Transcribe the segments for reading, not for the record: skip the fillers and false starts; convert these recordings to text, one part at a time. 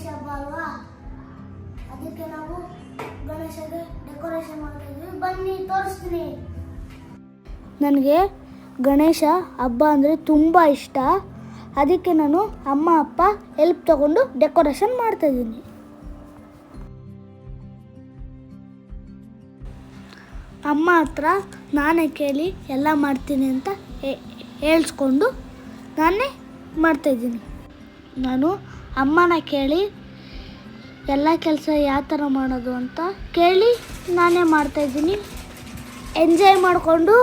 ಗಣೇಶ ಹಬ್ಬ ಅಲ್ವಾ, ಅದಕ್ಕೆ ನಾವು ಗಣೇಶಗೆ ಡೆಕೋರೇಷನ್ ಮಾಡ್ತಾ ಇದ್ವಿ. ಬನ್ನಿ ತೋರಿಸ್ತೀನಿ. ನನಗೆ ಗಣೇಶ ಹಬ್ಬ ಅಂದರೆ ತುಂಬ ಇಷ್ಟ. ಅದಕ್ಕೆ ನಾನು ಅಮ್ಮ ಅಪ್ಪ ಹೆಲ್ಪ್ ತಗೊಂಡು ಡೆಕೋರೇಷನ್ ಮಾಡ್ತಾ ಇದ್ದೀನಿ. ಅಮ್ಮ ಹತ್ರ ನಾನೇ ಕೇಳಿ ಎಲ್ಲ ಮಾಡ್ತೀನಿ ಅಂತ ಹೇಳಿಸ್ಕೊಂಡು ನಾನೇ ಮಾಡ್ತಾಯಿದ್ದೀನಿ. ನಾನು ಅಮ್ಮನ ಕೇಳಿ ಎಲ್ಲ ಕೆಲಸ ಯಾವ ಥರ ಮಾಡೋದು ಅಂತ ಕೇಳಿ ನಾನೇ ಮಾಡ್ತಾಯಿದ್ದೀನಿ. ಎಂಜಾಯ್ ಮಾಡಿಕೊಂಡು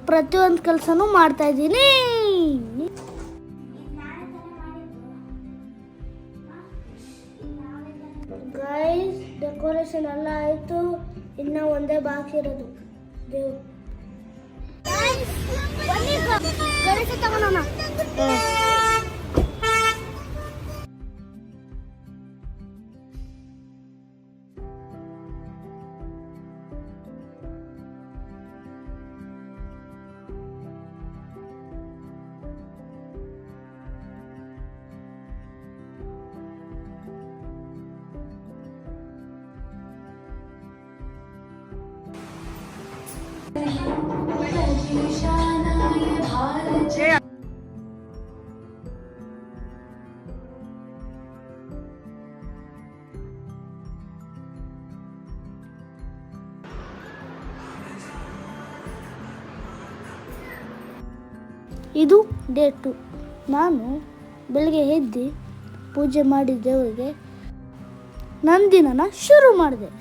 ಪ್ರತಿಯೊಂದು ಕೆಲಸನೂ ಮಾಡ್ತಾಯಿದ್ದೀನಿ. ಗೈಸ್, ಡೆಕೋರೇಷನ್ ಎಲ್ಲ ಆಯಿತು, ಇನ್ನು ಒಂದೇ ಬಾಕಿ ಇರೋದು ದೇವ್ರು. ಗಣೇಶ ತಗೋಣ. ಇದು ಡೇ 2. ನಾನು ಬೆಳಗ್ಗೆ ಎದ್ದು ಪೂಜೆ ಮಾಡಿ ದೇವರಿಗೆ ನನ್ನ ದಿನನ ಶುರು ಮಾಡಿದೆ.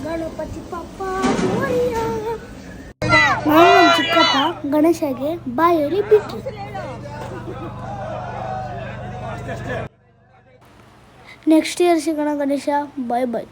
ಗಣಪತಿ ಪಪ್ಪ ನಾನು ಚಿಕ್ಕಪ್ಪ ಗಣೇಶಗೆ ಬಾಯಲ್ಲಿ ಬಿಟ್ಟರು. ನೆಕ್ಸ್ಟ್ ಇಯರ್ ಸಿಗೋಣ ಗಣೇಶ. ಬಾಯ್ ಬಾಯ್.